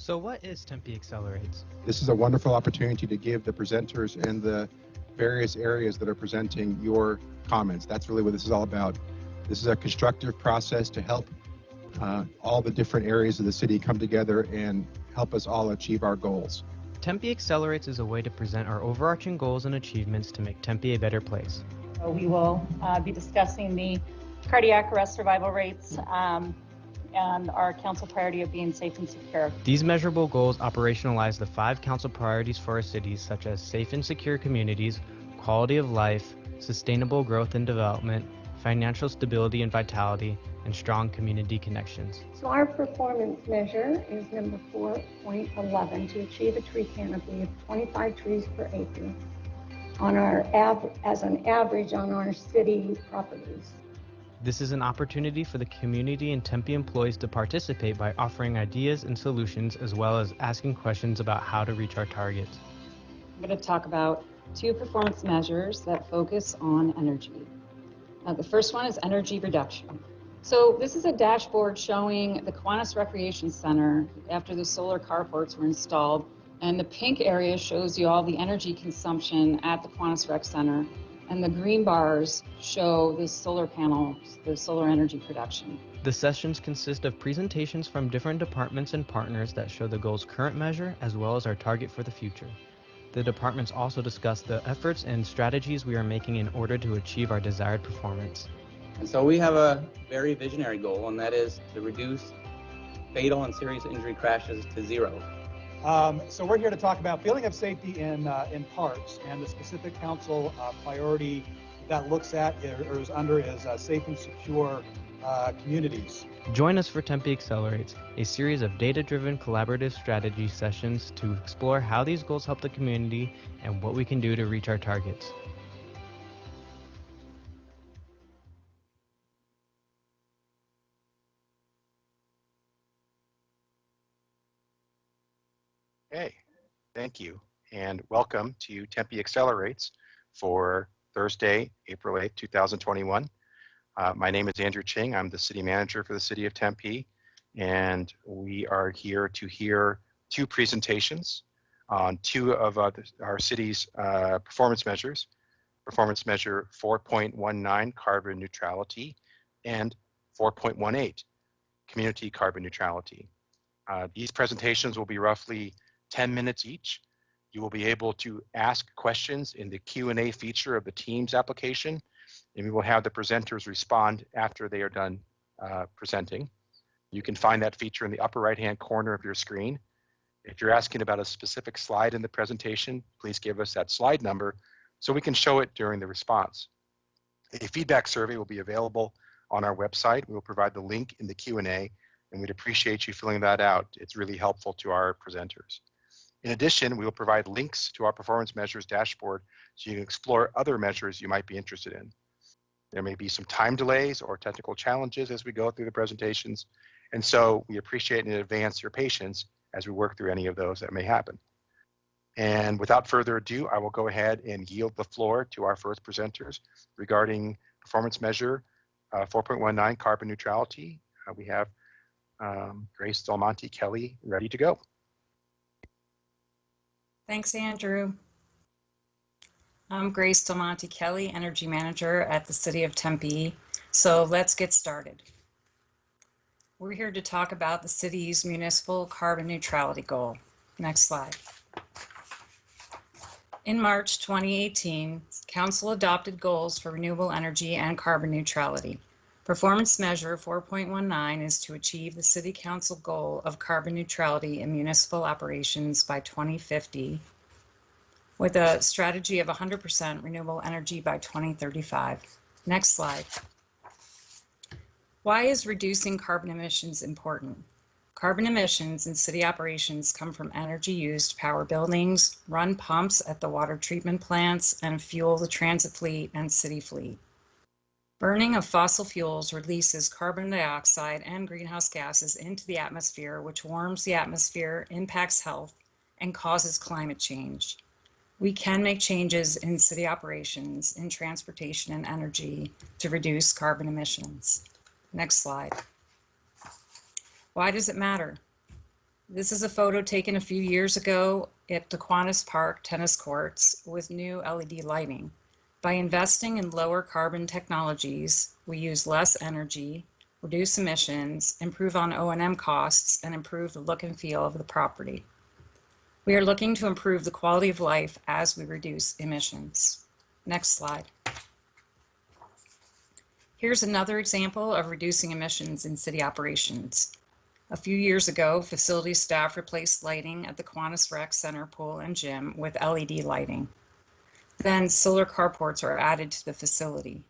So what is Tempe Accelerates? This is a wonderful opportunity to give the presenters and the various areas that are presenting your comments. That's really what this is all about. This is a constructive process to help all the different areas of the city come together and help us all achieve our goals. Tempe Accelerates is a way to present our overarching goals and achievements to make Tempe a better place. We will be discussing the cardiac arrest survival rates and our council priority of being safe and secure. These measurable goals operationalize the 5 council priorities for our cities, such as safe and secure communities, quality of life, sustainable growth and development, financial stability and vitality, and strong community connections. So our performance measure is number 4.11 to achieve a tree canopy of 25 trees per acre on our as an average on our city properties. This is an opportunity for the community and Tempe employees to participate by offering ideas and solutions, as well as asking questions about how to reach our targets. I'm going to talk about 2 performance measures that focus on energy. The first one is energy reduction. So this is a dashboard showing the Kiwanis Recreation Center after the solar carports were installed, and the pink area shows you all the energy consumption at the Kiwanis Rec Center, and the green bars show the solar panels, the solar energy production. The sessions consist of presentations from different departments and partners that show the goal's current measure as well as our target for the future. The departments also discuss the efforts and strategies we are making in order to achieve our desired performance. And so we have a very visionary goal, and that is to reduce fatal and serious injury crashes to 0. So we're here to talk about feeling of safety in parks, and the specific council priority that looks at or is under is safe and secure communities. Join us for Tempe Accelerates, a series of data-driven collaborative strategy sessions to explore how these goals help the community and what we can do to reach our targets. Okay, thank you, and welcome to Tempe Accelerates for Thursday, April 8th, 2021. My name is Andrew Ching. I'm the city manager for the city of Tempe, and we are here to hear 2 presentations on 2 of our city's performance measures. Performance measure 4.19, carbon neutrality, and 4.18, community carbon neutrality. These presentations will be roughly 10 minutes each. You will be able to ask questions in the Q&A feature of the Teams application, and we will have the presenters respond after they are done presenting. You can find that feature in the upper right-hand corner of your screen. If you're asking about a specific slide in the presentation, please give us that slide number so we can show it during the response. A feedback survey will be available on our website. We will provide the link in the Q&A, and we'd appreciate you filling that out. It's really helpful to our presenters. In addition, we will provide links to our performance measures dashboard so you can explore other measures you might be interested in. There may be some time delays or technical challenges as we go through the presentations, and so we appreciate in advance your patience as we work through any of those that may happen. And without further ado, I will go ahead and yield the floor to our first presenters regarding performance measure 4.19, carbon neutrality. We have Grace Del Monte Kelly ready to go. Thanks, Andrew. I'm Grace Del Monte Kelly, Energy Manager at the City of Tempe. So let's get started. We're here to talk about the city's municipal carbon neutrality goal. Next slide. In March 2018, Council adopted goals for renewable energy and carbon neutrality. Performance measure 4.19 is to achieve the City Council goal of carbon neutrality in municipal operations by 2050, with a strategy of 100% renewable energy by 2035. Next slide. Why is reducing carbon emissions important? Carbon emissions in city operations come from energy used to power buildings, run pumps at the water treatment plants, and fuel the transit fleet and city fleet. Burning of fossil fuels releases carbon dioxide and greenhouse gases into the atmosphere, which warms the atmosphere, impacts health, and causes climate change. We can make changes in city operations, in transportation and energy to reduce carbon emissions. Next slide. Why does it matter? This is a photo taken a few years ago at Aquinas Park tennis courts with new LED lighting. By investing in lower carbon technologies, we use less energy, reduce emissions, improve on O&M costs, and improve the look and feel of the property. We are looking to improve the quality of life as we reduce emissions. Next slide. Here's another example of reducing emissions in city operations. A few years ago, facilities staff replaced lighting at the Kiwanis Rec Center pool and gym with LED lighting. Then solar carports are added to the facility.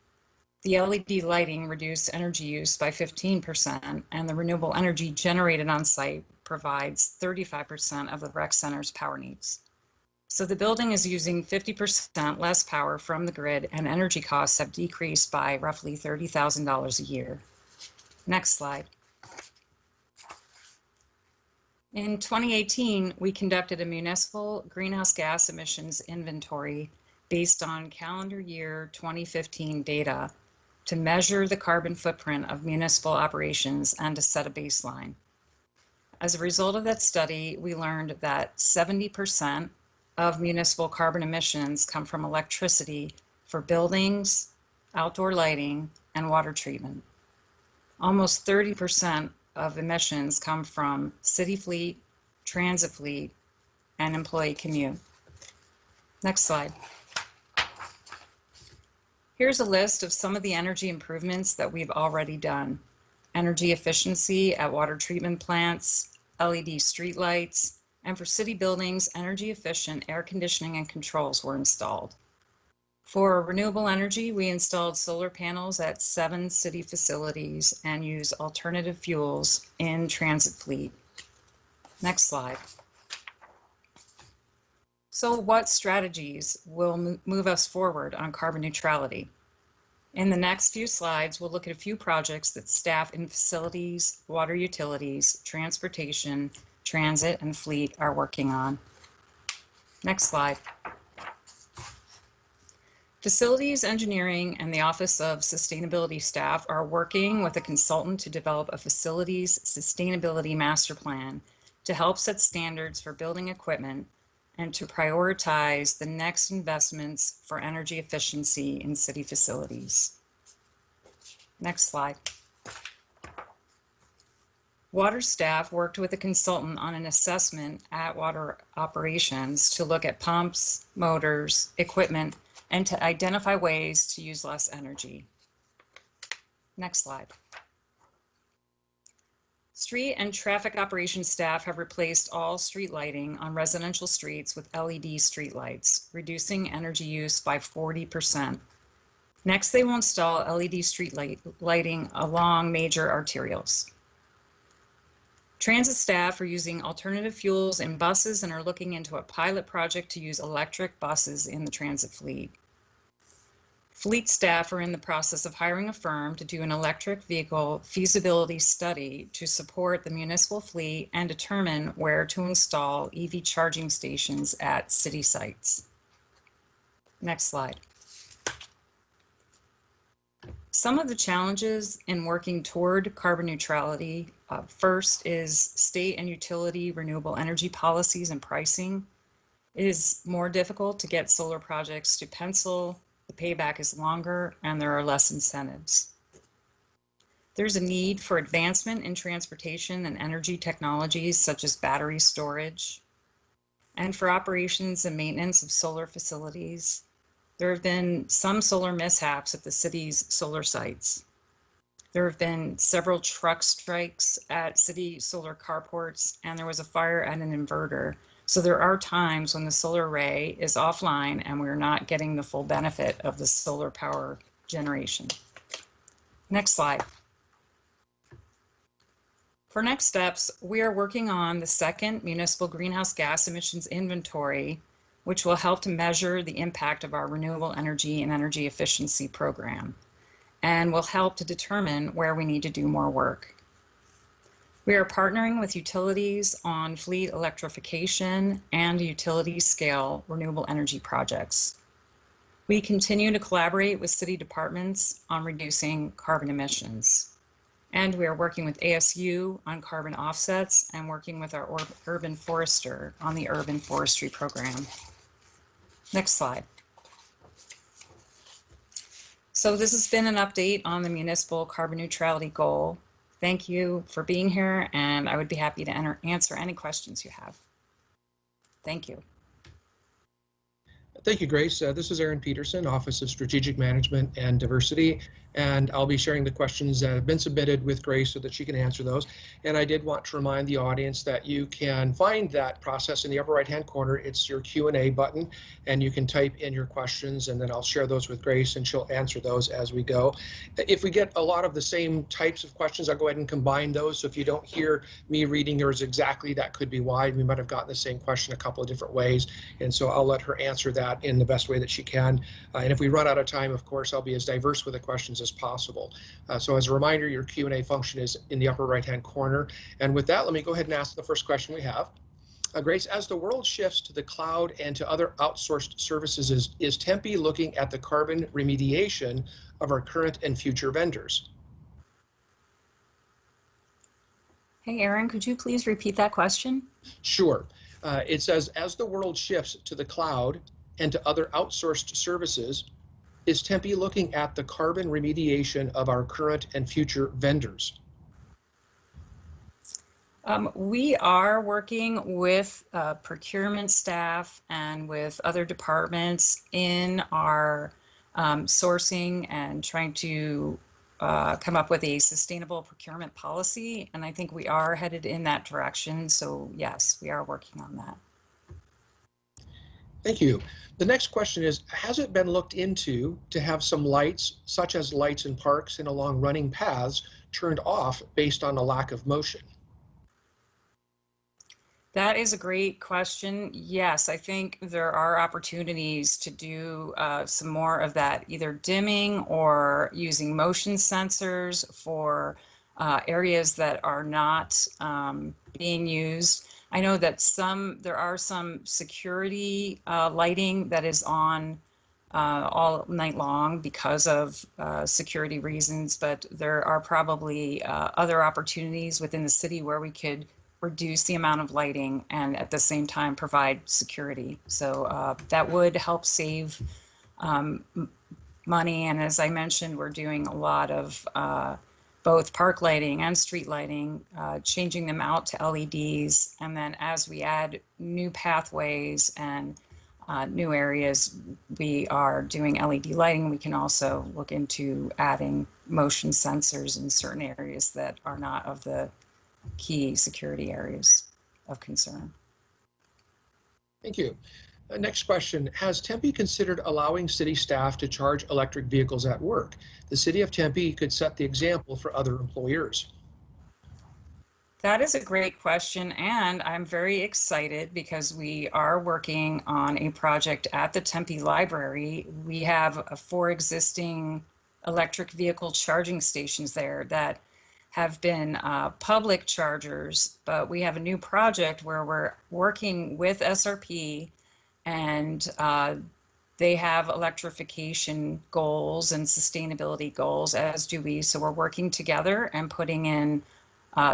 The LED lighting reduced energy use by 15%, and the renewable energy generated on site provides 35% of the rec center's power needs. So the building is using 50% less power from the grid, and energy costs have decreased by roughly $30,000 a year. Next slide. In 2018, we conducted a municipal greenhouse gas emissions inventory based on calendar year 2015 data to measure the carbon footprint of municipal operations and to set a baseline. As a result of that study, we learned that 70% of municipal carbon emissions come from electricity for buildings, outdoor lighting, and water treatment. Almost 30% of emissions come from city fleet, transit fleet, and employee commute. Next slide. Here's a list of some of the energy improvements that we've already done. Energy efficiency at water treatment plants, LED streetlights, and for city buildings, energy efficient air conditioning and controls were installed. For renewable energy, we installed solar panels at 7 city facilities and use alternative fuels in transit fleet. Next slide. So what strategies will move us forward on carbon neutrality? In the next few slides, we'll look at a few projects that staff in facilities, water utilities, transportation, transit, and fleet are working on. Next slide. Facilities engineering and the Office of Sustainability staff are working with a consultant to develop a facilities sustainability master plan to help set standards for building equipment and to prioritize the next investments for energy efficiency in city facilities. Next slide. Water staff worked with a consultant on an assessment at water operations to look at pumps, motors, equipment, and to identify ways to use less energy. Next slide. Street and traffic operations staff have replaced all street lighting on residential streets with LED street lights, reducing energy use by 40%. Next, they will install LED street lighting along major arterials. Transit staff are using alternative fuels in buses and are looking into a pilot project to use electric buses in the transit fleet. Fleet staff are in the process of hiring a firm to do an electric vehicle feasibility study to support the municipal fleet and determine where to install EV charging stations at city sites. Next slide. Some of the challenges in working toward carbon neutrality, first is state and utility renewable energy policies and pricing. It is more difficult to get solar projects to pencil, the payback is longer, and there are less incentives. There's a need for advancement in transportation and energy technologies such as battery storage. And for operations and maintenance of solar facilities, there have been some solar mishaps at the city's solar sites. There have been several truck strikes at city solar carports, and there was a fire at an inverter. So there are times when the solar array is offline and we're not getting the full benefit of the solar power generation. Next slide. For next steps, we are working on the second municipal greenhouse gas emissions inventory, which will help to measure the impact of our renewable energy and energy efficiency program, and will help to determine where we need to do more work. We are partnering with utilities on fleet electrification and utility scale renewable energy projects. We continue to collaborate with city departments on reducing carbon emissions. And we are working with ASU on carbon offsets and working with our urban forester on the urban forestry program. Next slide. So this has been an update on the municipal carbon neutrality goal. Thank you for being here, and I would be happy to answer any questions you have. Thank you. Thank you, Grace. This is Aaron Peterson, Office of Strategic Management and Diversity, and I'll be sharing the questions that have been submitted with Grace so that she can answer those. And I did want to remind the audience that you can find that process in the upper right-hand corner. It's your Q&A button, and you can type in your questions, and then I'll share those with Grace, and she'll answer those as we go. If we get a lot of the same types of questions, I'll go ahead and combine those. So if you don't hear me reading yours exactly, that could be why. We might have gotten the same question a couple of different ways, and so I'll let her answer that in the best way that she can. And if we run out of time, of course, I'll be as diverse with the questions as possible. So as a reminder, your Q&A function is in the upper right-hand corner. And with that, let me go ahead and ask the first question we have. Grace, as the world shifts to the cloud and to other outsourced services, is Tempe looking at the carbon remediation of our current and future vendors? Hey, Aaron, could you please repeat that question? Sure. It says, as the world shifts to the cloud and to other outsourced services, is Tempe looking at the carbon remediation of our current and future vendors? We are working with procurement staff and with other departments in our sourcing and trying to come up with a sustainable procurement policy. And I think we are headed in that direction. So yes, we are working on that. Thank you. The next question is, has it been looked into to have some lights, such as lights in parks and along running paths, turned off based on a lack of motion? That is a great question. Yes, I think there are opportunities to do some more of that, either dimming or using motion sensors for areas that are not being used. I know that there are some security lighting that is on all night long because of security reasons, but there are probably other opportunities within the city where we could reduce the amount of lighting and at the same time provide security. So that would help save money. And as I mentioned, we're doing a lot of both park lighting and street lighting, changing them out to LEDs. And then as we add new pathways and new areas, we are doing LED lighting. We can also look into adding motion sensors in certain areas that are not of the key security areas of concern. Thank you. Next question, has Tempe considered allowing city staff to charge electric vehicles at work? The city of Tempe could set the example for other employers. That is a great question, and I'm very excited because we are working on a project at the Tempe Library. We have 4 existing electric vehicle charging stations there that have been public chargers, but we have a new project where we're working with SRP, and they have electrification goals and sustainability goals, as do we. So we're working together and putting in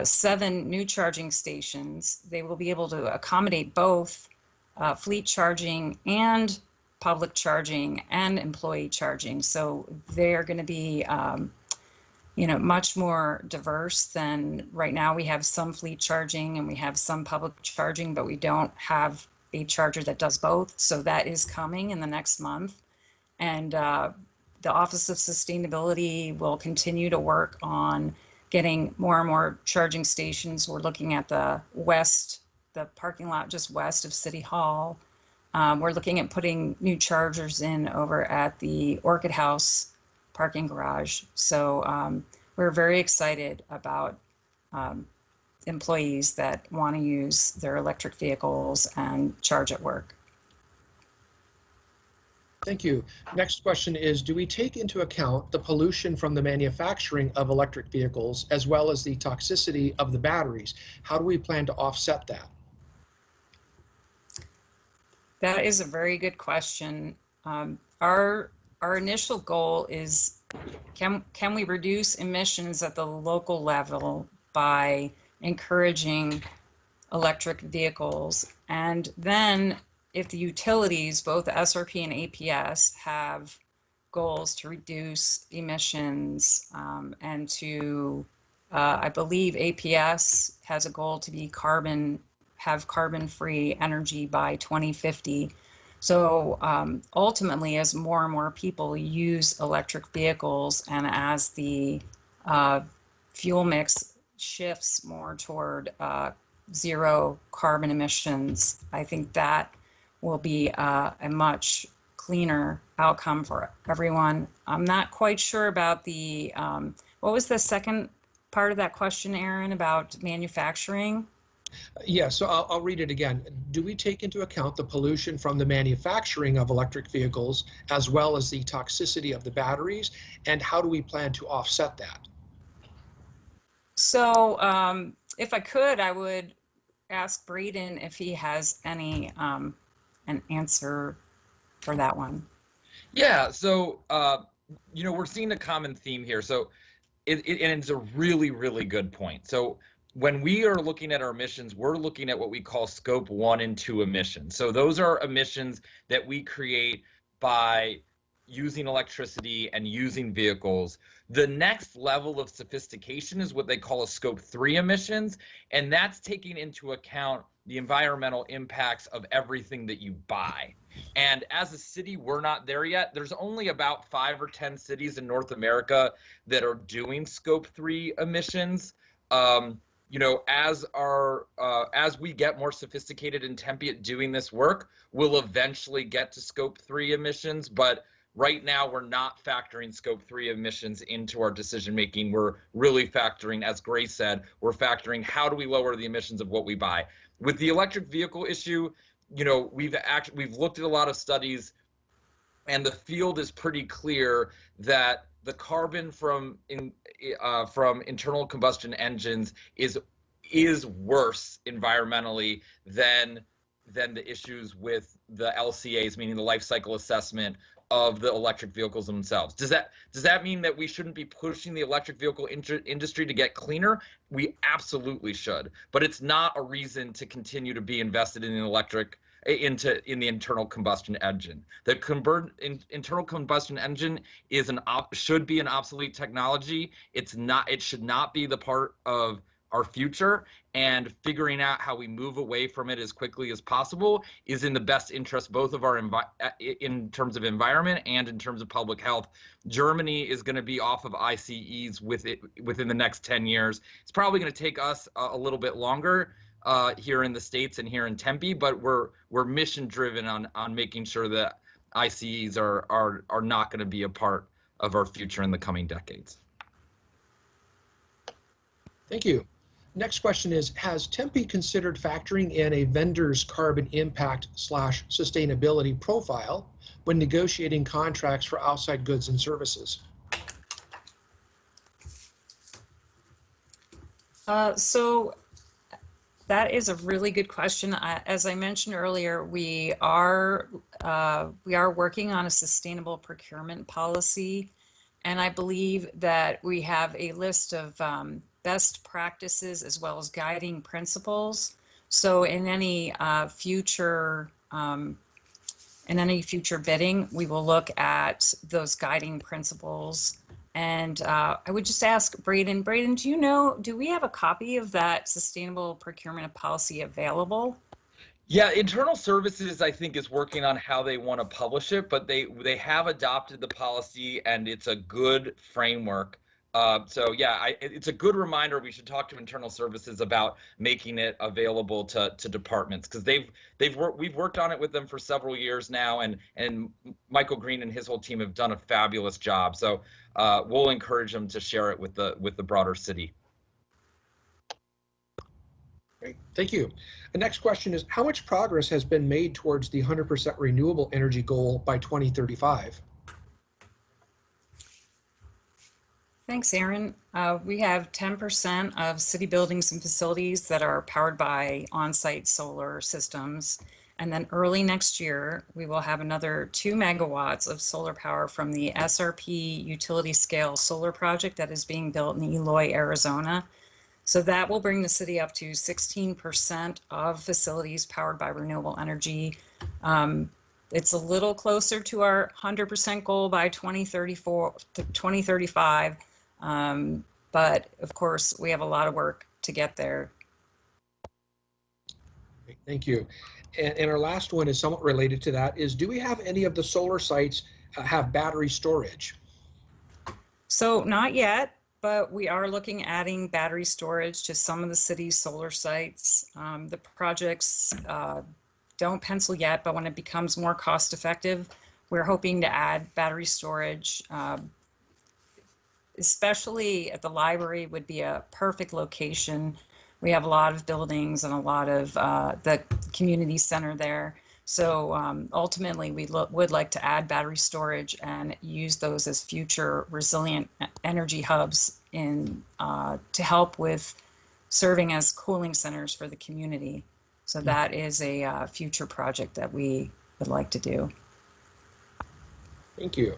7 new charging stations. They will be able to accommodate both fleet charging and public charging and employee charging. So they're going to be much more diverse than right now. We have some fleet charging and we have some public charging, but we don't have a charger that does both. So that is coming in the next month. And the Office of Sustainability will continue to work on getting more and more charging stations. We're looking at the parking lot just west of City Hall. We're looking at putting new chargers in over at the Orchid House parking garage. So we're very excited about employees that want to use their electric vehicles and charge at work. Thank you. Next question is, do we take into account the pollution from the manufacturing of electric vehicles as well as the toxicity of the batteries? How do we plan to offset that? That is a very good question. Our initial goal is can we reduce emissions at the local level by encouraging electric vehicles? And then if the utilities, both SRP and APS, have goals to reduce emissions and to, I believe APS has a goal to be have carbon-free energy by 2050. So ultimately, as more and more people use electric vehicles and as the fuel mix shifts more toward zero carbon emissions, I think that will be a much cleaner outcome for everyone. I'm not quite sure about the, what was the second part of that question, Aaron, about manufacturing? Yeah, so I'll read it again. Do we take into account the pollution from the manufacturing of electric vehicles as well as the toxicity of the batteries? And how do we plan to offset that? So if I could, I would ask Braden if he has any an answer for that one. Yeah, so you know, we're seeing a common theme here. So and it's a really, really good point. So when we are looking at our emissions, we're looking at what we call scope 1 and 2 emissions. So those are emissions that we create by using electricity and using vehicles. The next level of sophistication is what they call a scope 3 emissions, and that's taking into account the environmental impacts of everything that you buy. And as a city, we're not there yet. There's only about 5 or 10 cities in North America that are doing scope 3 emissions. You know, as we get more sophisticated in Tempe at doing this work, we'll eventually get to scope 3 emissions. But right now, we're not factoring scope 3 emissions into our decision making. We're really factoring, as Grace said, we're factoring how do we lower the emissions of what we buy. With the electric vehicle issue, you know, we've looked at a lot of studies, and the field is pretty clear that the carbon from internal combustion engines is worse environmentally than the issues with the LCAs, meaning the life cycle assessment of the electric vehicles themselves. Does that mean that we shouldn't be pushing the electric vehicle industry to get cleaner? We absolutely should, but it's not a reason to continue to be invested in the internal combustion engine. The internal combustion engine should be an obsolete technology. It's not. It should not be the part of our future, and figuring out how we move away from it as quickly as possible is in the best interest both of our in terms of environment and in terms of public health. Germany is going to be off of ICEs within the next 10 years. It's probably going to take us a little bit longer here in the States and here in Tempe, but we're mission driven on making sure that ICEs are not going to be a part of our future in the coming decades. Thank you. Next question is, has Tempe considered factoring in a vendor's carbon impact / sustainability profile when negotiating contracts for outside goods and services? So that is a really good question. As I mentioned earlier, we are working on a sustainable procurement policy, and I believe that we have a list of best practices as well as guiding principles. So in any future bidding, we will look at those guiding principles. And I would just ask Braden, do we have a copy of that sustainable procurement policy available? Yeah, internal services, I think, is working on how they want to publish it, but they have adopted the policy, and it's a good framework. So yeah, it's a good reminder we should talk to internal services about making it available to departments, because we've worked on it with them for several years now, and Michael Green and his whole team have done a fabulous job. So we'll encourage them to share it with the broader city. Great, thank you. The next question is, how much progress has been made towards the 100% renewable energy goal by 2035? Thanks, Aaron. We have 10% of city buildings and facilities that are powered by on-site solar systems. And then early next year, we will have another 2 megawatts of solar power from the SRP utility scale solar project that is being built in Eloy, Arizona. So that will bring the city up to 16% of facilities powered by renewable energy. It's a little closer to our 100% goal by 2034 to 2035. But of course, we have a lot of work to get there. Thank you. And our last one is somewhat related to that is, do we have any of the solar sites have battery storage? So not yet, but we are looking at adding battery storage to some of the city's solar sites. The projects don't pencil yet, but when it becomes more cost effective, we're hoping to add battery storage, especially at the library would be a perfect location. We have a lot of buildings and a lot of the community center there. So ultimately, we would like to add battery storage and use those as future resilient energy hubs to help with serving as cooling centers for the community. So that is a future project that we would like to do. Thank you.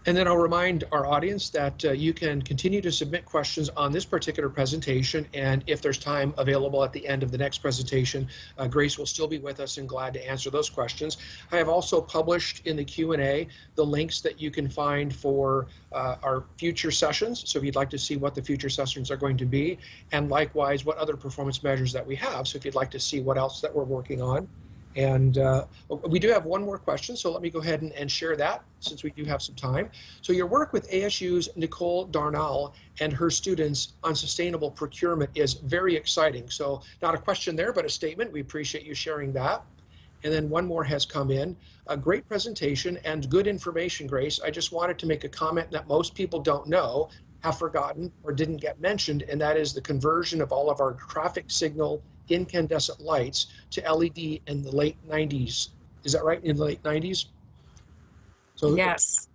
And then I'll remind our audience that you can continue to submit questions on this particular presentation, and if there's time available at the end of the next presentation, Grace will still be with us and glad to answer those questions. I have also published in the Q&A the links that you can find for our future sessions. So if you'd like to see what the future sessions are going to be, and likewise what other performance measures that we have. So if you'd like to see what else that we're working on. And we do have one more question, so let me go ahead and share that since we do have some time. So your work with ASU's Nicole Darnall and her students on sustainable procurement is very exciting. So not a question there, but a statement. We appreciate you sharing that. And then one more has come in. A great presentation and good information, Grace. I just wanted to make a comment that most people don't know, have forgotten, or didn't get mentioned, and that is the conversion of all of our traffic signal incandescent lights to LED in the late 90s. Is that right? In the late 90s? So yes,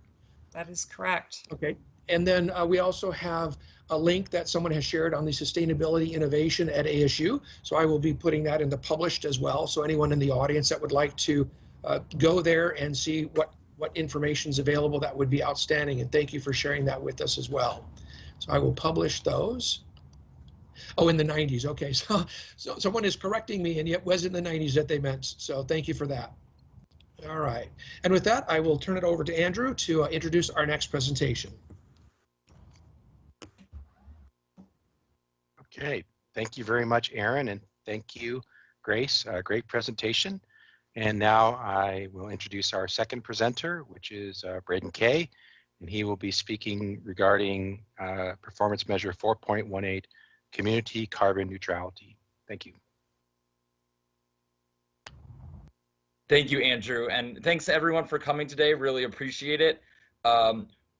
that is correct. Okay. And then we also have a link that someone has shared on the sustainability innovation at ASU. So I will be putting that in the published as well. So anyone in the audience that would like to go there and see what information is available, that would be outstanding. And thank you for sharing that with us as well. So I will publish those. Oh, in the 90s. Okay, so someone is correcting me, and yet was in the 90s that they meant. So thank you for that. All right. And with that, I will turn it over to Andrew to introduce our next presentation. Okay, thank you very much, Aaron, and thank you, Grace. Great presentation. And now I will introduce our second presenter, which is Braden Kay, and he will be speaking regarding performance measure 4.18, community carbon neutrality. Thank you. Thank you, Andrew, and thanks everyone for coming today. Really appreciate it.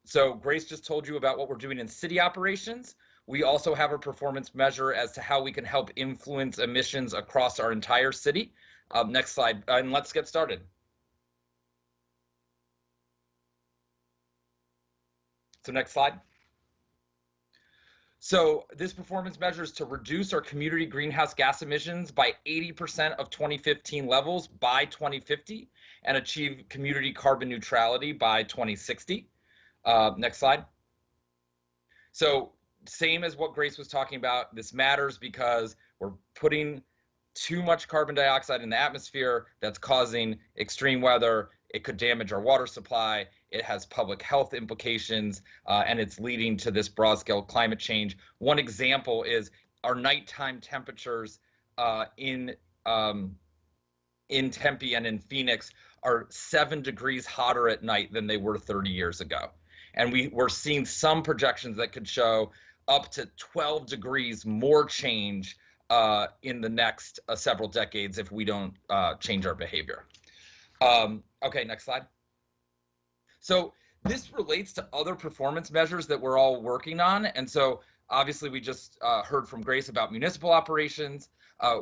So Grace just told you about what we're doing in city operations. We also have a performance measure as to how we can help influence emissions across our entire city. Next slide, and let's get started. So next slide. So this performance measure is to reduce our community greenhouse gas emissions by 80% of 2015 levels by 2050 and achieve community carbon neutrality by 2060. Next slide. So same as what Grace was talking about, this matters because we're putting too much carbon dioxide in the atmosphere that's causing extreme weather. It could damage our water supply. It has public health implications, and it's leading to this broad-scale climate change. One example is our nighttime temperatures in Tempe and in Phoenix are 7 degrees hotter at night than they were 30 years ago. And we're seeing some projections that could show up to 12 degrees more change in the next several decades if we don't change our behavior. Okay, next slide. So this relates to other performance measures that we're all working on. And so obviously we just heard from Grace about municipal operations.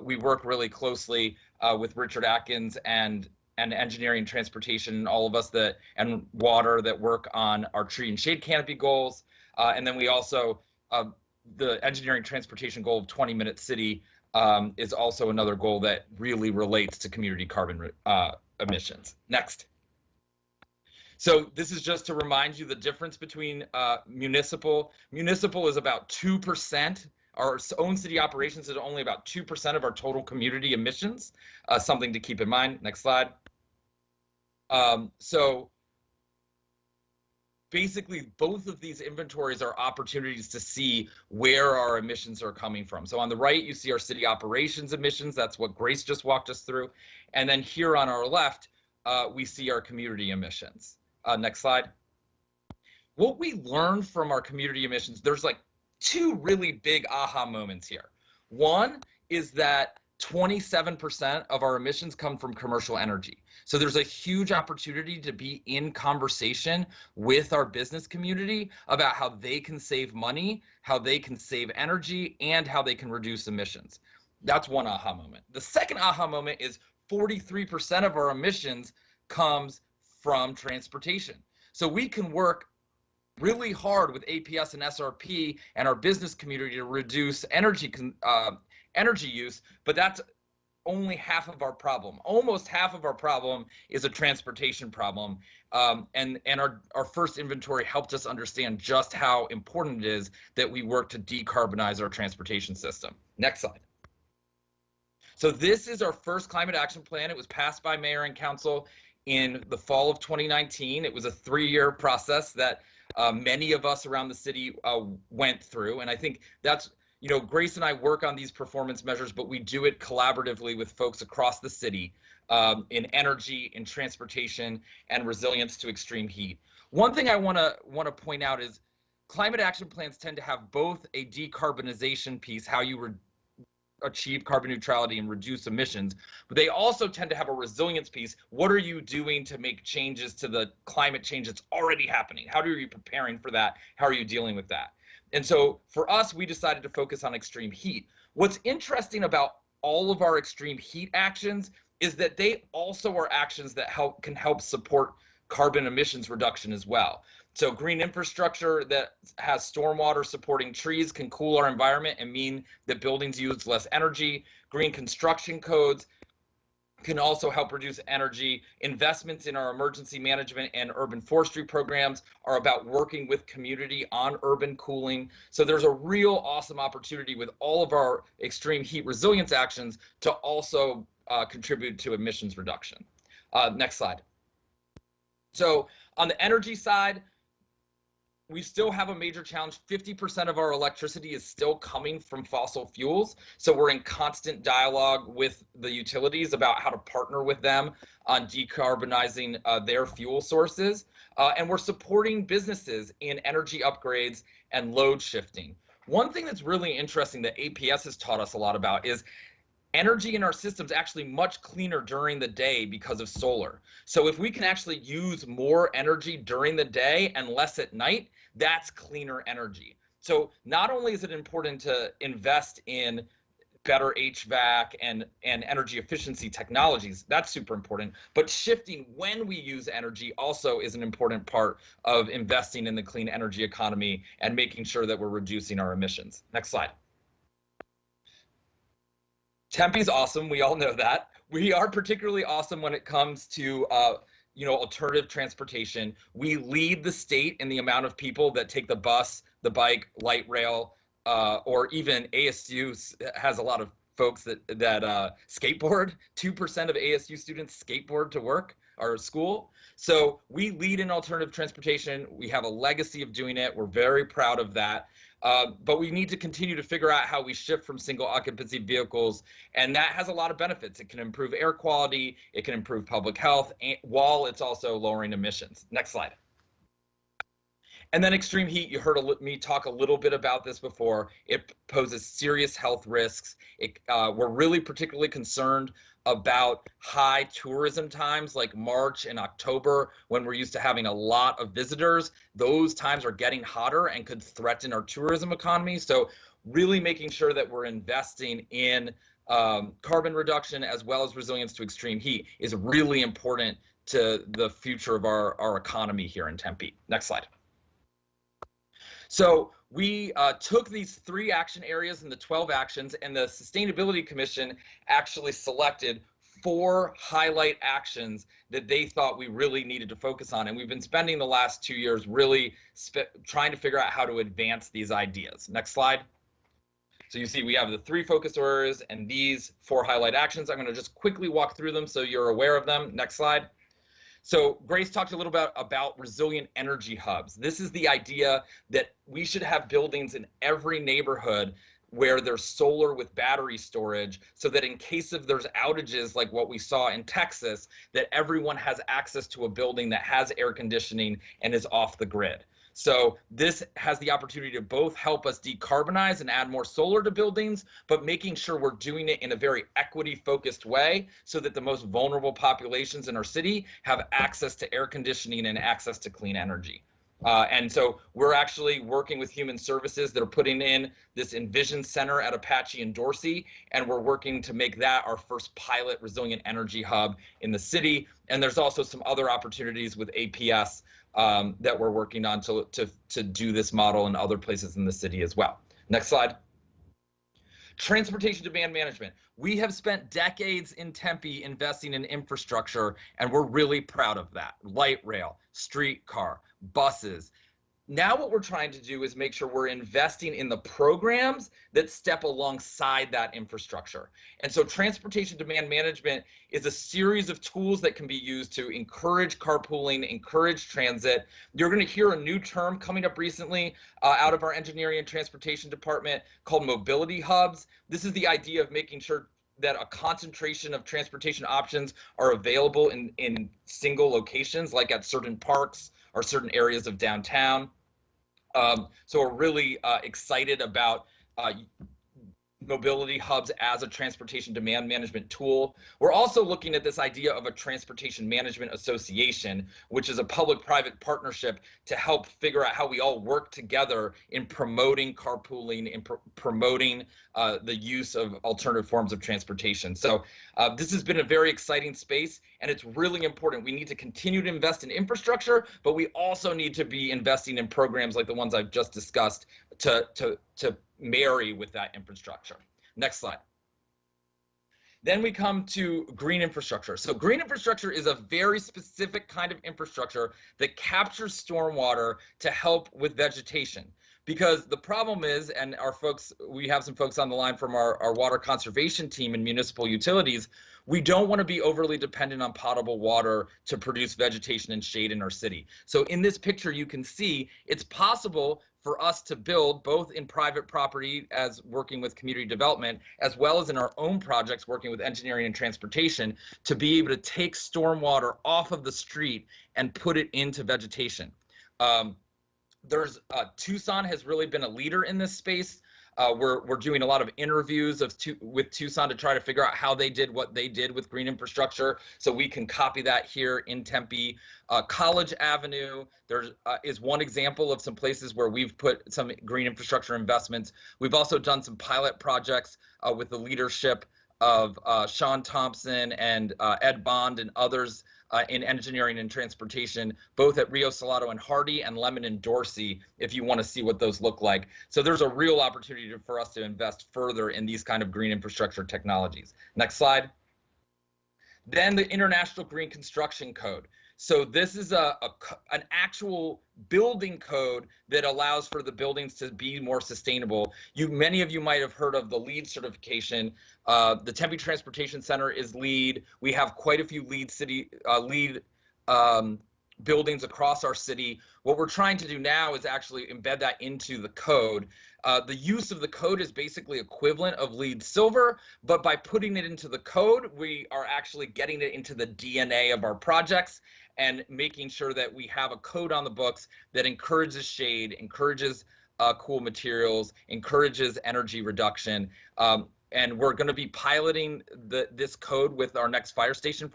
We work really closely with Richard Atkins and engineering, transportation, all of us and water that work on our tree and shade canopy goals. And then we also, the engineering transportation goal of 20-minute city is also another goal that really relates to community carbon emissions. Next. So this is just to remind you the difference between municipal. Municipal is about 2%. Our own city operations is only about 2% of our total community emissions, something to keep in mind. Next slide. So basically, both of these inventories are opportunities to see where our emissions are coming from. So on the right, you see our city operations emissions. That's what Grace just walked us through. And then here on our left, we see our community emissions. Next slide. What we learned from our community emissions, there's like two really big aha moments here. One is that 27% of our emissions come from commercial energy. So there's a huge opportunity to be in conversation with our business community about how they can save money, how they can save energy, and how they can reduce emissions. That's one aha moment. The second aha moment is 43% of our emissions comes from transportation. So we can work really hard with APS and SRP and our business community to reduce energy use, but that's only half of our problem. Almost half of our problem is a transportation problem. And our first inventory helped us understand just how important it is that we work to decarbonize our transportation system. Next slide. So this is our first climate action plan. It was passed by mayor and council in the fall of 2019. It was a 3-year process that many of us around the city went through. And I think that's, you know, Grace and I work on these performance measures, but we do it collaboratively with folks across the city in energy, in transportation, and resilience to extreme heat. One thing I want to point out is climate action plans tend to have both a decarbonization piece, how you achieve carbon neutrality and reduce emissions, but they also tend to have a resilience piece. What are you doing to make changes to the climate change that's already happening? How are you preparing for that? How are you dealing with that? And so for us, we decided to focus on extreme heat. What's interesting about all of our extreme heat actions is that they also are actions that can help support carbon emissions reduction as well. So green infrastructure that has stormwater supporting trees can cool our environment and mean that buildings use less energy. Green construction codes can also help reduce energy. Investments in our emergency management and urban forestry programs are about working with community on urban cooling. So there's a real awesome opportunity with all of our extreme heat resilience actions to also contribute to emissions reduction. Next slide. So on the energy side, we still have a major challenge. 50% of our electricity is still coming from fossil fuels. So we're in constant dialogue with the utilities about how to partner with them on decarbonizing their fuel sources. And we're supporting businesses in energy upgrades and load shifting. One thing that's really interesting that APS has taught us a lot about is energy in our system's actually much cleaner during the day because of solar. So if we can actually use more energy during the day and less at night, that's cleaner energy. So not only is it important to invest in better HVAC and energy efficiency technologies, that's super important, but shifting when we use energy also is an important part of investing in the clean energy economy and making sure that we're reducing our emissions. Next slide. Tempe's awesome, we all know that. We are particularly awesome when it comes to alternative transportation. We lead the state in the amount of people that take the bus, the bike, light rail, or even ASU has a lot of folks that skateboard. 2% of ASU students skateboard to work or school. So we lead in alternative transportation. We have a legacy of doing it. We're very proud of that. But we need to continue to figure out how we shift from single occupancy vehicles, and that has a lot of benefits. It can improve air quality, it can improve public health, while it's also lowering emissions. Next slide. And then extreme heat, you heard me talk a little bit about this before. It poses serious health risks. We're really particularly concerned about high tourism times like March and October, when we're used to having a lot of visitors. Those times are getting hotter and could threaten our tourism economy. So really making sure that we're investing in carbon reduction as well as resilience to extreme heat is really important to the future of our economy here in Tempe. Next slide. So we took these 3 action areas and the 12 actions, and the Sustainability Commission actually selected 4 highlight actions that they thought we really needed to focus on. And we've been spending the last 2 years really trying to figure out how to advance these ideas. Next slide. So you see we have the 3 focus areas and these 4 highlight actions. I'm going to just quickly walk through them so you're aware of them. Next slide. So Grace talked a little bit about resilient energy hubs. This is the idea that we should have buildings in every neighborhood where there's solar with battery storage, so that in case of there's outages like what we saw in Texas, that everyone has access to a building that has air conditioning and is off the grid. So this has the opportunity to both help us decarbonize and add more solar to buildings, but making sure we're doing it in a very equity-focused way so that the most vulnerable populations in our city have access to air conditioning and access to clean energy. And so we're actually working with Human Services that are putting in this Envision Center at Apache and Dorsey, and we're working to make that our first pilot resilient energy hub in the city. And there's also some other opportunities with APS that we're working on to do this model in other places in the city as well. Next slide. Transportation demand management. We have spent decades in Tempe investing in infrastructure, and we're really proud of that. Light rail, streetcar, buses. Now what we're trying to do is make sure we're investing in the programs that step alongside that infrastructure. And so transportation demand management is a series of tools that can be used to encourage carpooling, encourage transit. You're going to hear a new term coming up recently out of our engineering and transportation department called mobility hubs. This is the idea of making sure that a concentration of transportation options are available in single locations, like at certain parks or certain areas of downtown. So we're really excited about mobility hubs as a transportation demand management tool. We're also looking at this idea of a transportation management association, which is a public-private partnership to help figure out how we all work together in promoting carpooling and promoting the use of alternative forms of transportation. So this has been a very exciting space, and it's really important. We need to continue to invest in infrastructure, but we also need to be investing in programs like the ones I've just discussed to marry with that infrastructure. Next slide. Then we come to green infrastructure. So green infrastructure is a very specific kind of infrastructure that captures stormwater to help with vegetation. Because the problem is, and our folks, we have some folks on the line from our water conservation team in municipal utilities, we don't want to be overly dependent on potable water to produce vegetation and shade in our city. So in this picture, you can see it's possible for us to build both in private property as working with community development, as well as in our own projects working with engineering and transportation, to be able to take stormwater off of the street and put it into vegetation. Tucson has really been a leader in this space. We're doing a lot of interviews with Tucson to try to figure out how they did what they did with green infrastructure, so we can copy that here in Tempe. College Avenue, there is one example of some places where we've put some green infrastructure investments. We've also done some pilot projects with the leadership of Sean Thompson and Ed Bond and others in engineering and transportation, both at Rio Salado and Hardy and Lemon and Dorsey, if you want to see what those look like. So there's a real opportunity for us to invest further in these kind of green infrastructure technologies. Next slide. Then the International Green Construction Code. So this is an actual building code that allows for the buildings to be more sustainable. Many of you might have heard of the LEED certification. The Tempe Transportation Center is LEED. We have quite a few LEED buildings across our city. What we're trying to do now is actually embed that into the code. The use of the code is basically equivalent of LEED Silver, but by putting it into the code, we are actually getting it into the DNA of our projects and making sure that we have a code on the books that encourages shade, encourages cool materials, encourages energy reduction. And we're going to be piloting this code with our next fire station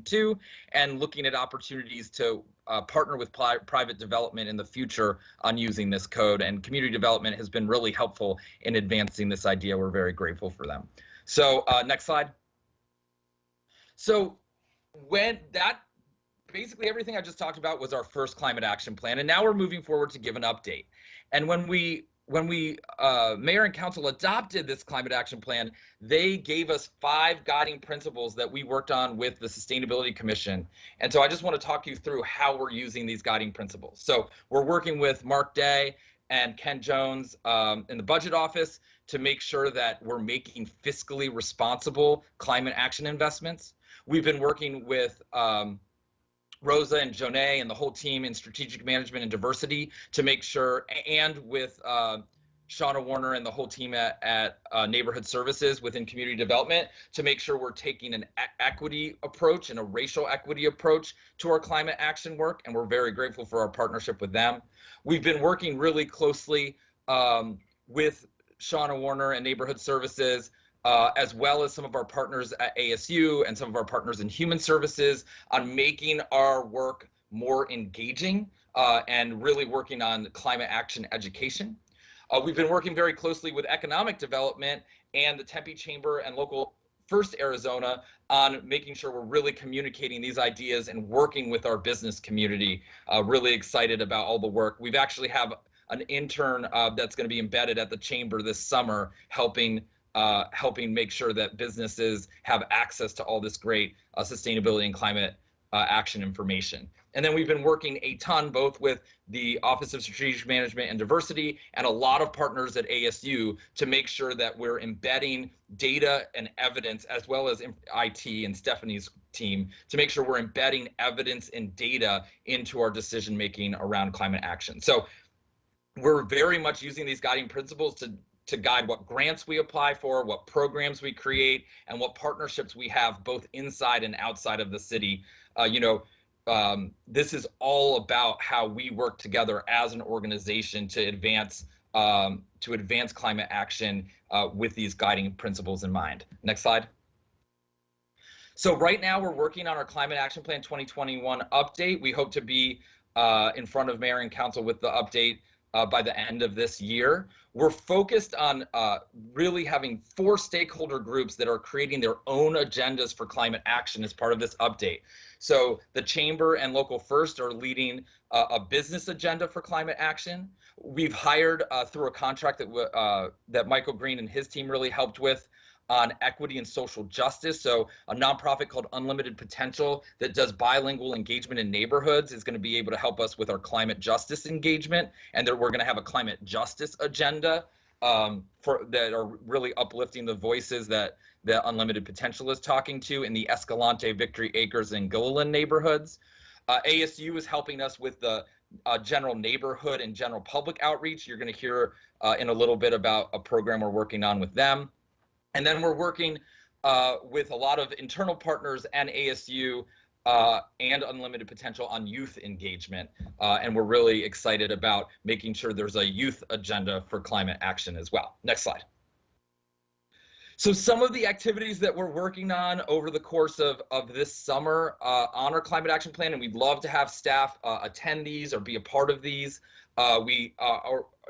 2, and looking at opportunities to partner with private development in the future on using this code. And community development has been really helpful in advancing this idea. We're very grateful for them. So next slide. So basically everything I just talked about was our first climate action plan, and now we're moving forward to give an update. And when we when we mayor and council adopted this climate action plan, they gave us 5 guiding principles that we worked on with the Sustainability Commission. And so I just want to talk you through how we're using these guiding principles. So we're working with Mark Day and Ken Jones in the budget office to make sure that we're making fiscally responsible climate action investments. We've been working with Rosa and Jonet and the whole team in strategic management and diversity to make sure, and with Shauna Warner and the whole team at neighborhood services within community development to make sure we're taking an equity approach and a racial equity approach to our climate action work. And we're very grateful for our partnership with them. We've been working really closely with Shauna Warner and neighborhood services, as well as some of our partners at ASU and some of our partners in human services on making our work more engaging and really working on climate action education. We've been working very closely with economic development and the Tempe Chamber and Local First Arizona on making sure we're really communicating these ideas and working with our business community. Really excited about all the work. We've actually have an intern that's going to be embedded at the chamber this summer, helping make sure that businesses have access to all this great sustainability and climate action information. And then we've been working a ton both with the Office of Strategic Management and Diversity and a lot of partners at ASU to make sure that we're embedding data and evidence, as well as IT and Stephanie's team, to make sure we're embedding evidence and data into our decision making around climate action. So we're very much using these guiding principles to guide what grants we apply for, what programs we create, and what partnerships we have both inside and outside of the city. This is all about how we work together as an organization to advance climate action with these guiding principles in mind. Next slide. So right now we're working on our Climate Action Plan 2021 update. We hope to be in front of Mayor and Council with the update by the end of this year. We're focused on really having 4 stakeholder groups that are creating their own agendas for climate action as part of this update. So the Chamber and Local First are leading a business agenda for climate action. We've hired through a contract that Michael Green and his team really helped with on equity and social justice. So a nonprofit called Unlimited Potential that does bilingual engagement in neighborhoods is going to be able to help us with our climate justice engagement. And we're going to have a climate justice agenda that are really uplifting the voices that Unlimited Potential is talking to in the Escalante, Victory Acres, and Gilliland neighborhoods. ASU is helping us with the general neighborhood and general public outreach. You're going to hear in a little bit about a program we're working on with them. And then we're working with a lot of internal partners and ASU and Unlimited Potential on youth engagement. And we're really excited about making sure there's a youth agenda for climate action as well. Next slide. So some of the activities that we're working on over the course of this summer on our climate action plan, and we'd love to have staff attend these or be a part of these.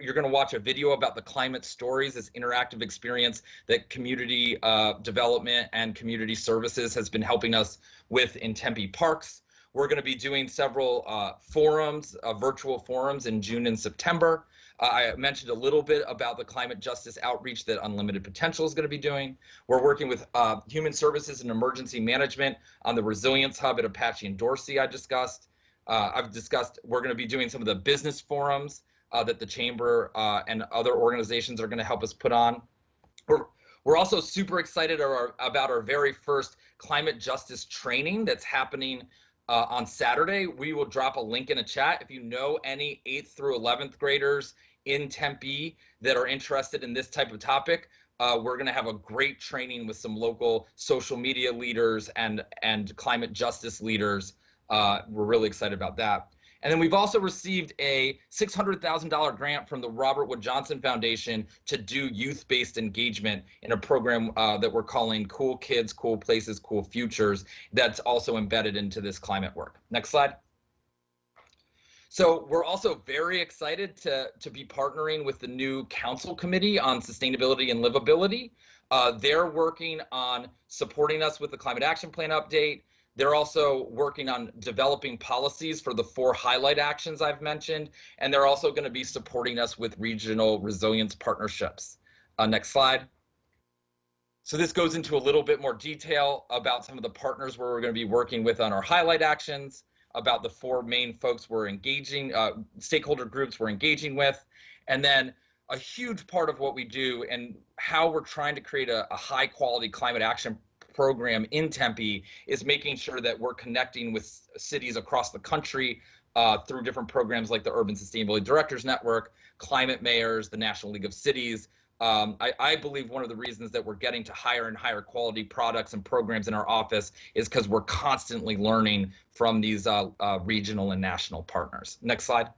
You're going to watch a video about the Climate Stories, this interactive experience that community development and community services has been helping us with in Tempe Parks. We're going to be doing several forums, virtual forums in June and September. I mentioned a little bit about the climate justice outreach that Unlimited Potential is going to be doing. We're working with Human Services and Emergency Management on the Resilience Hub at Apache and Dorsey I discussed. We're going to be doing some of the business forums that the Chamber and other organizations are going to help us put on. We're also super excited about our very first climate justice training that's happening on Saturday. We will drop a link in a chat. If you know any 8th through 11th graders in Tempe that are interested in this type of topic, we're going to have a great training with some local social media leaders and climate justice leaders. We're really excited about that. And then we've also received a $600,000 grant from the Robert Wood Johnson Foundation to do youth-based engagement in a program that we're calling Cool Kids, Cool Places, Cool Futures, that's also embedded into this climate work. Next slide. So we're also very excited to be partnering with the new Council Committee on Sustainability and Livability. They're working on supporting us with the Climate Action Plan update, They're also working on developing policies for the 4 highlight actions I've mentioned, and they're also going to be supporting us with regional resilience partnerships. Next slide. So this goes into a little bit more detail about some of the partners where we're going to be working with on our highlight actions, about the 4 main folks we're engaging, stakeholder groups we're engaging with, and then a huge part of what we do and how we're trying to create a high quality climate action program in Tempe is making sure that we're connecting with cities across the country through different programs like the Urban Sustainability Directors Network, Climate Mayors, the National League of Cities. I believe one of the reasons that we're getting to higher and higher quality products and programs in our office is because we're constantly learning from these regional and national partners. Next slide.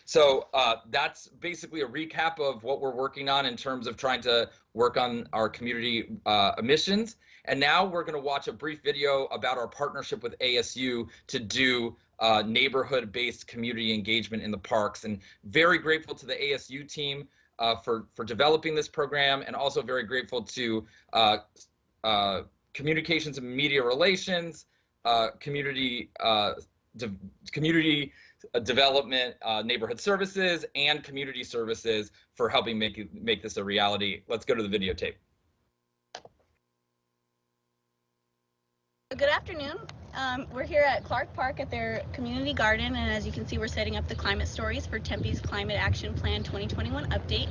So that's basically a recap of what we're working on in terms of trying to work on our community emissions. And now we're going to watch a brief video about our partnership with ASU to do neighborhood-based community engagement in the parks. And very grateful to the ASU team for developing this program, and also very grateful to Communications and Media Relations, Community Development, Neighborhood Services, and Community Services for helping make this a reality. Let's go to the videotape. Good afternoon. We're here at Clark Park at their community garden, and as you can see, we're setting up the climate stories for Tempe's Climate Action Plan 2021 update.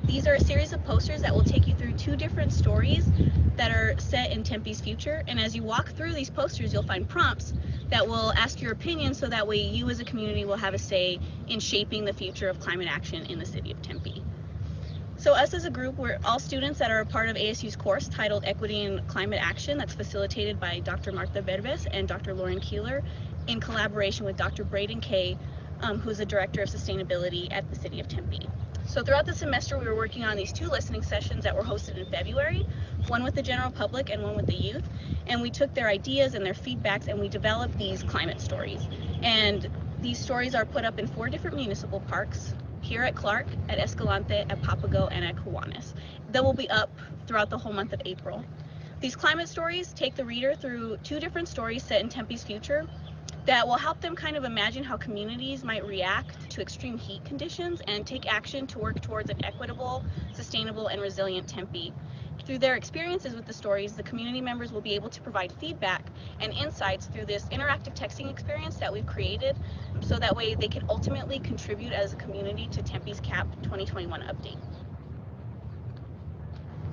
These are a series of posters that will take you through 2 different stories that are set in Tempe's future, and as you walk through these posters, you'll find prompts that will ask your opinion, so that way you as a community will have a say in shaping the future of climate action in the city of Tempe. So us as a group, we're all students that are a part of ASU's course titled Equity in Climate Action, that's facilitated by Dr. Martha Berbes and Dr. Lauren Keeler in collaboration with Dr. Braden Kay, who's the Director of Sustainability at the City of Tempe. So throughout the semester, we were working on these 2 listening sessions that were hosted in February, one with the general public and one with the youth. And we took their ideas and their feedbacks and we developed these climate stories. And these stories are put up in 4 different municipal parks, here at Clark, at Escalante, at Papago, and at Kiwanis. They will be up throughout the whole month of April. These climate stories take the reader through 2 different stories set in Tempe's future that will help them kind of imagine how communities might react to extreme heat conditions and take action to work towards an equitable, sustainable, and resilient Tempe. Through their experiences with the stories, the community members will be able to provide feedback and insights through this interactive texting experience that we've created, so that way they can ultimately contribute as a community to Tempe's CAP 2021 update.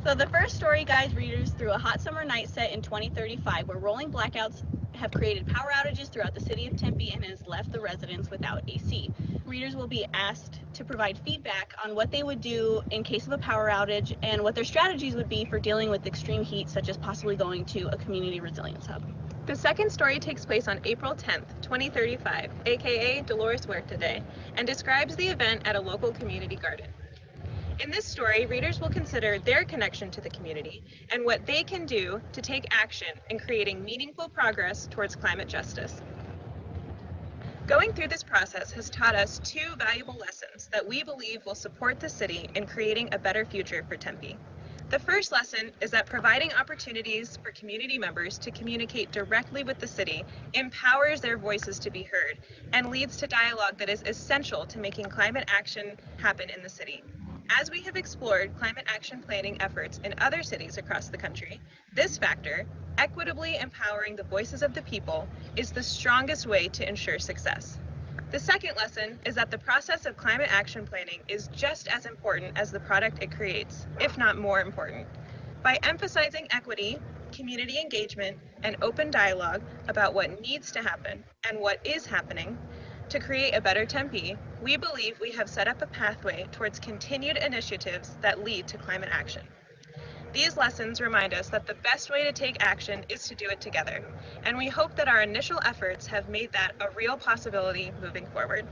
So the first story guides readers through a hot summer night set in 2035, where rolling blackouts have created power outages throughout the city of Tempe and has left the residents without AC. Readers will be asked to provide feedback on what they would do in case of a power outage and what their strategies would be for dealing with extreme heat, such as possibly going to a community resilience hub. The second story takes place on April 10th, 2035, aka Dolores Huerta Day, and describes the event at a local community garden. In this story, readers will consider their connection to the community and what they can do to take action in creating meaningful progress towards climate justice. Going through this process has taught us 2 valuable lessons that we believe will support the city in creating a better future for Tempe. The first lesson is that providing opportunities for community members to communicate directly with the city empowers their voices to be heard and leads to dialogue that is essential to making climate action happen in the city. As we have explored climate action planning efforts in other cities across the country, this factor, equitably empowering the voices of the people, is the strongest way to ensure success. The second lesson is that the process of climate action planning is just as important as the product it creates, if not more important. By emphasizing equity, community engagement, and open dialogue about what needs to happen and what is happening, to create a better Tempe, we believe we have set up a pathway towards continued initiatives that lead to climate action. These lessons remind us that the best way to take action is to do it together, and we hope that our initial efforts have made that a real possibility moving forward.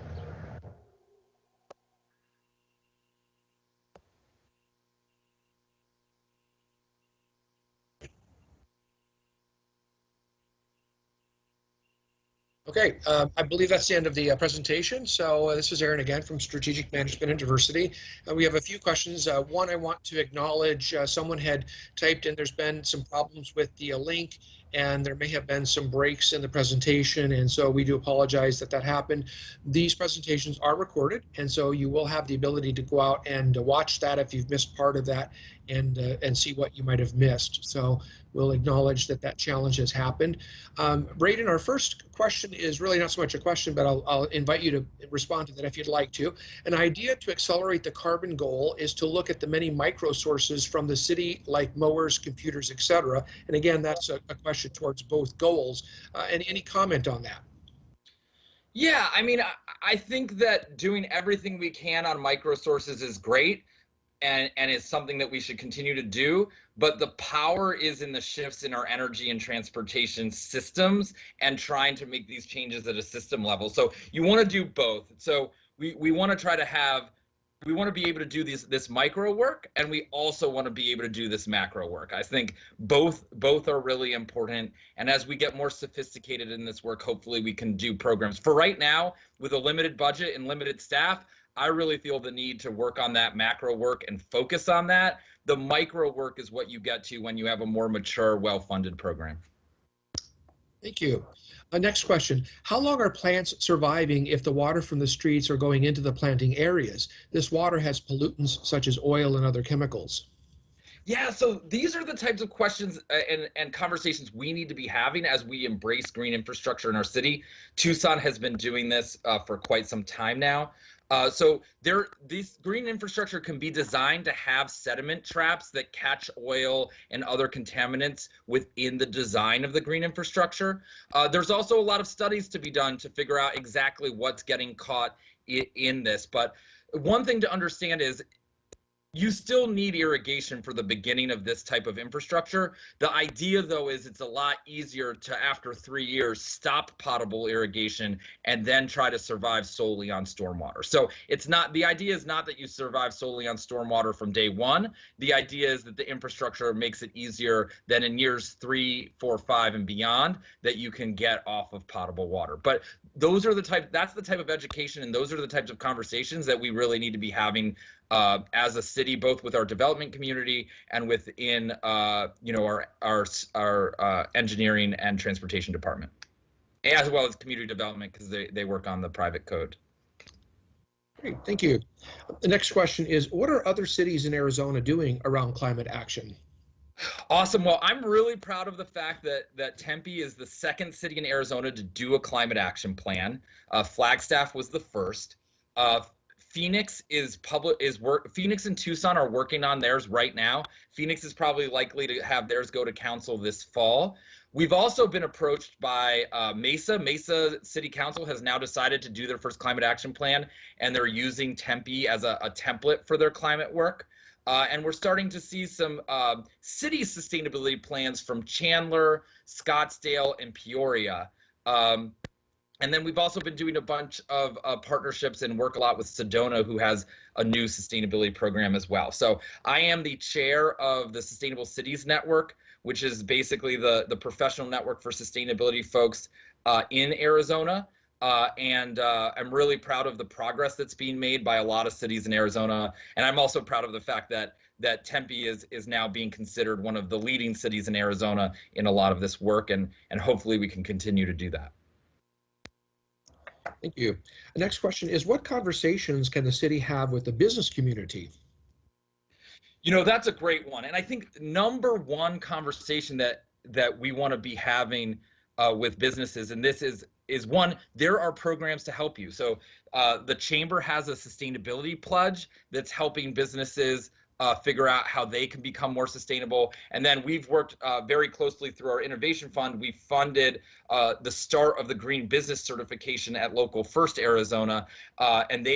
Okay, I believe that's the end of the presentation. So this is Aaron again from Strategic Management and Diversity. We have a few questions. One, I want to acknowledge someone had typed in there's been some problems with the link, and there may have been some breaks in the presentation, and so we do apologize that that happened. These presentations are recorded, and so you will have the ability to go out and watch that if you've missed part of that, and see what you might have missed. So we'll acknowledge that that challenge has happened. Braden, our first question is really not so much a question, but I'll invite you to respond to that if you'd like to. An idea to accelerate the carbon goal is to look at the many micro sources from the city, like mowers, computers, etc. And again, that's a question towards both goals. Any comment on that? Yeah, I mean, I think that doing everything we can on micro sources is great. And it's something that we should continue to do, but the power is in the shifts in our energy and transportation systems and trying to make these changes at a system level. So you want to do both. So we want to try to have, we want to be able to do this micro work, and we also want to be able to do this macro work. I think both are really important, and as we get more sophisticated in this work, hopefully we can do programs. For right now, with a limited budget and limited staff, I really feel the need to work on that macro work and focus on that. The micro work is what you get to when you have a more mature, well-funded program. Thank you. Next question. How long are plants surviving if the water from the streets are going into the planting areas? This water has pollutants such as oil and other chemicals. Yeah, so these are the types of questions and conversations we need to be having as we embrace green infrastructure in our city. Tucson has been doing this for quite some time now. So this green infrastructure can be designed to have sediment traps that catch oil and other contaminants within the design of the green infrastructure. There's also a lot of studies to be done to figure out exactly what's getting caught in this. But one thing to understand is you still need irrigation for the beginning of this type of infrastructure. The idea, though, is it's a lot easier to, after 3 years, stop potable irrigation and then try to survive solely on stormwater. So it's not, the idea is not that you survive solely on stormwater from day one. The idea is that the infrastructure makes it easier than in years 3, 4, 5, and beyond that you can get off of potable water. But those are the type, that's the type of education, and those are the types of conversations that we really need to be having as a city, both with our development community and within our engineering and transportation department, as well as community development, because they work on the private code. Great, thank you. The next question is, what are other cities in Arizona doing around climate action? Awesome. Well, I'm really proud of the fact that Tempe is the second city in Arizona to do a climate action plan. Flagstaff was the first. Phoenix Phoenix and Tucson are working on theirs right now. Phoenix is probably likely to have theirs go to council this fall. We've also been approached by Mesa. Mesa City Council has now decided to do their first climate action plan, and they're using Tempe as a template for their climate work. And we're starting to see some city sustainability plans from Chandler, Scottsdale, and Peoria. And then we've also been doing a bunch of partnerships and work a lot with Sedona, who has a new sustainability program as well. So I am the chair of the Sustainable Cities Network, which is basically the professional network for sustainability folks in Arizona. And I'm really proud of the progress that's being made by a lot of cities in Arizona. And I'm also proud of the fact that Tempe is now being considered one of the leading cities in Arizona in a lot of this work. And hopefully we can continue to do that. Thank you. The next question is, what conversations can the city have with the business community? You know, that's a great one. And I think number one conversation that we want to be having with businesses, and this is one, there are programs to help you. So the chamber has a sustainability pledge that's helping businesses figure out how they can become more sustainable. And then we've worked very closely through our innovation fund. We funded the start of the green business certification at Local First Arizona, and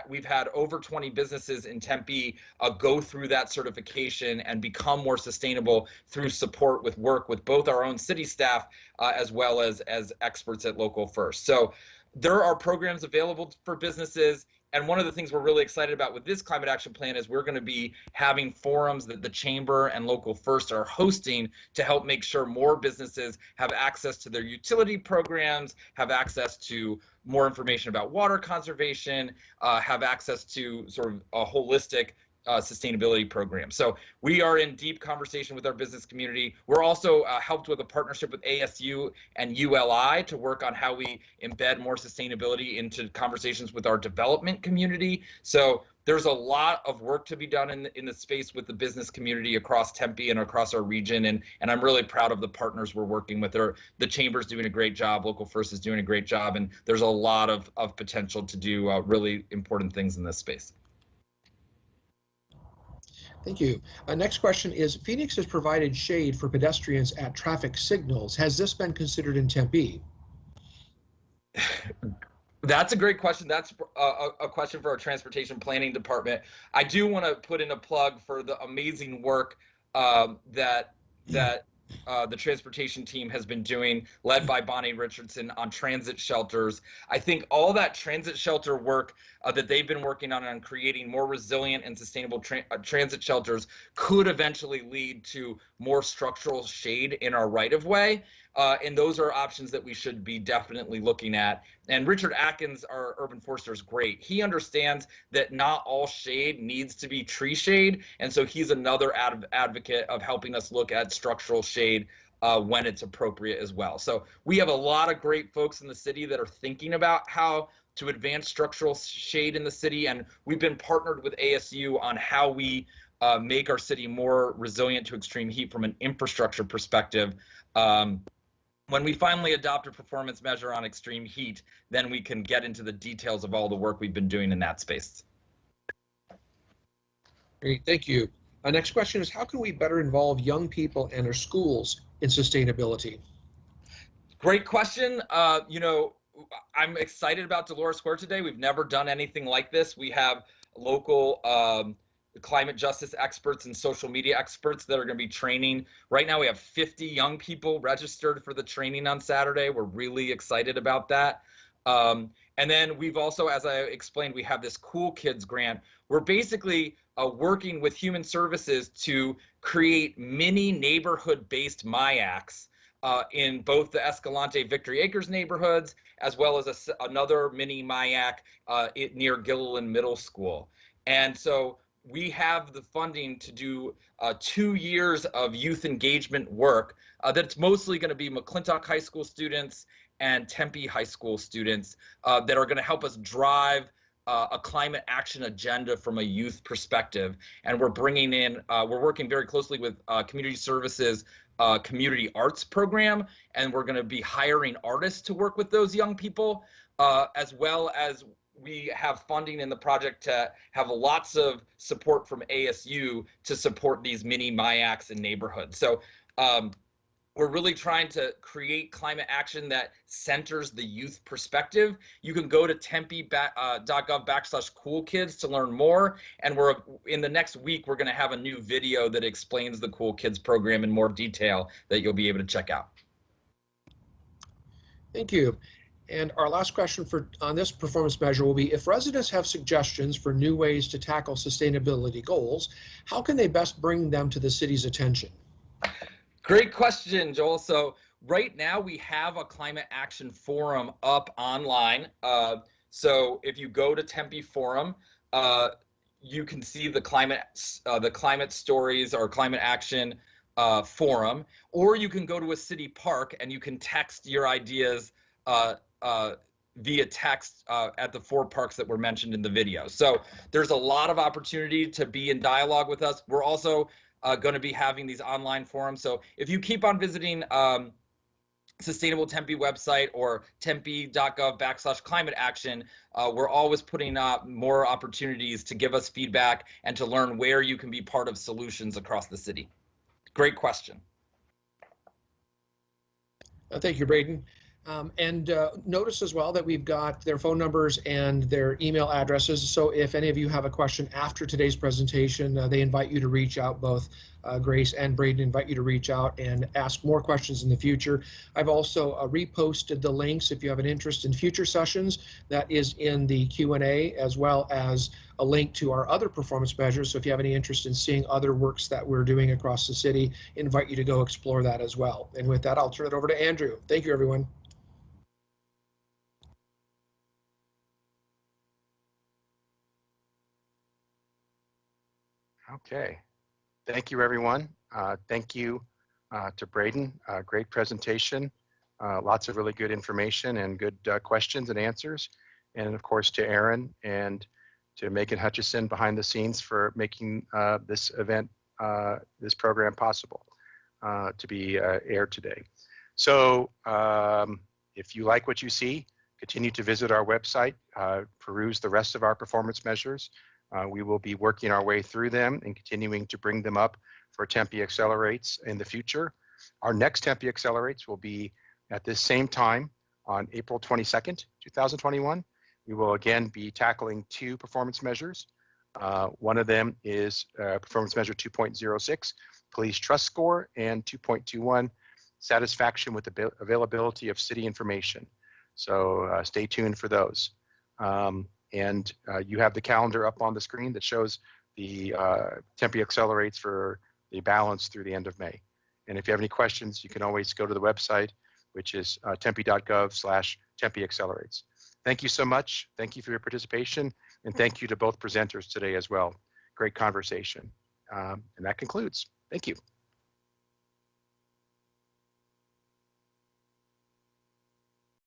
we've had over 20 businesses in Tempe go through that certification and become more sustainable through support with work with both our own city staff as well as experts at Local First. So there are programs available for businesses. And one of the things we're really excited about with this climate action plan is we're going to be having forums that the chamber and Local First are hosting to help make sure more businesses have access to their utility programs, have access to more information about water conservation, have access to sort of a holistic sustainability program. So we are in deep conversation with our business community. We're also helped with a partnership with ASU and ULI to work on how we embed more sustainability into conversations with our development community. So there's a lot of work to be done in the space with the business community across Tempe and across our region, and I'm really proud of the partners we're working with. The chamber's doing a great job, Local First is doing a great job, and there's a lot of potential to do really important things in this space. Thank you. Next question is, Phoenix has provided shade for pedestrians at traffic signals. Has this been considered in Tempe? That's a great question. That's a question for our transportation planning department. I do want to put in a plug for the amazing work that the transportation team has been doing, led by Bonnie Richardson, on transit shelters. I think all that transit shelter work that they've been working on creating more resilient and sustainable transit shelters could eventually lead to more structural shade in our right-of-way. And those are options that we should be definitely looking at. And Richard Atkins, our urban forester, is great. He understands that not all shade needs to be tree shade. And so he's another advocate of helping us look at structural shade when it's appropriate as well. So we have a lot of great folks in the city that are thinking about how to advance structural shade in the city. And we've been partnered with ASU on how we make our city more resilient to extreme heat from an infrastructure perspective. When we finally adopt a performance measure on extreme heat, then we can get into the details of all the work we've been doing in that space. Great, thank you. Our next question is, how can we better involve young people and our schools in sustainability? Great question. You know, I'm excited about Dolores Square today. We've never done anything like this. We have local climate justice experts and social media experts that are going to be training. Right now we have 50 young people registered for the training on Saturday. We're really excited about that. And then we've also, as I explained, we have this Cool Kids grant. We're basically working with Human Services to create mini neighborhood-based MIACs in both the Escalante Victory Acres neighborhoods, as well as another mini MIAC near Gilliland Middle School. And so we have the funding to do 2 years of youth engagement work that's mostly going to be McClintock High School students and Tempe High School students that are going to help us drive a climate action agenda from a youth perspective. And we're bringing in, we're working very closely with Community Services Community Arts Program, and we're going to be hiring artists to work with those young people, as well as we have funding in the project to have lots of support from ASU to support these mini MIACs in neighborhoods. So we're really trying to create climate action that centers the youth perspective. You can go to tempe.gov/coolkids to learn more. And in the next week, we're going to have a new video that explains the Cool Kids program in more detail that you'll be able to check out. Thank you. And our last question on this performance measure will be, if residents have suggestions for new ways to tackle sustainability goals, how can they best bring them to the city's attention? Great question, Joel. So right now we have a climate action forum up online. So if you go to Tempe Forum, you can see the climate stories or climate action forum, or you can go to a city park and you can text your ideas via text at the 4 parks that were mentioned in the video. So there's a lot of opportunity to be in dialogue with us. We're also going to be having these online forums. So if you keep on visiting Sustainable Tempe website or tempe.gov/climate action, we're always putting up more opportunities to give us feedback and to learn where you can be part of solutions across the city. Great question. Thank you, Braden. And notice as well that we've got their phone numbers and their email addresses. So if any of you have a question after today's presentation, they invite you to reach out. Both Grace and Braden invite you to reach out and ask more questions in the future. I've also reposted the links if you have an interest in future sessions. That is in the Q&A, as well as a link to our other performance measures. So if you have any interest in seeing other works that we're doing across the city, invite you to go explore that as well. And with that, I'll turn it over to Andrew. Thank you, everyone. Okay. Thank you, everyone. Thank you to Braden. Great presentation. Lots of really good information and good questions and answers. And of course to Aaron and to Megan Hutchison behind the scenes for making this event, this program possible to be aired today. So if you like what you see, continue to visit our website, peruse the rest of our performance measures. We will be working our way through them and continuing to bring them up for Tempe Accelerates in the future. Our next Tempe Accelerates will be at this same time on April 22nd, 2021. We will again be tackling 2 performance measures. One of them is performance measure 2.06, police trust score, and 2.21, satisfaction with the availability of city information. So stay tuned for those. And you have the calendar up on the screen that shows the Tempe Accelerates for the balance through the end of May. And if you have any questions, you can always go to the website, which is tempe.gov/Tempe Accelerates. Thank you so much. Thank you for your participation. And thank you to both presenters today as well. Great conversation. And that concludes. Thank you.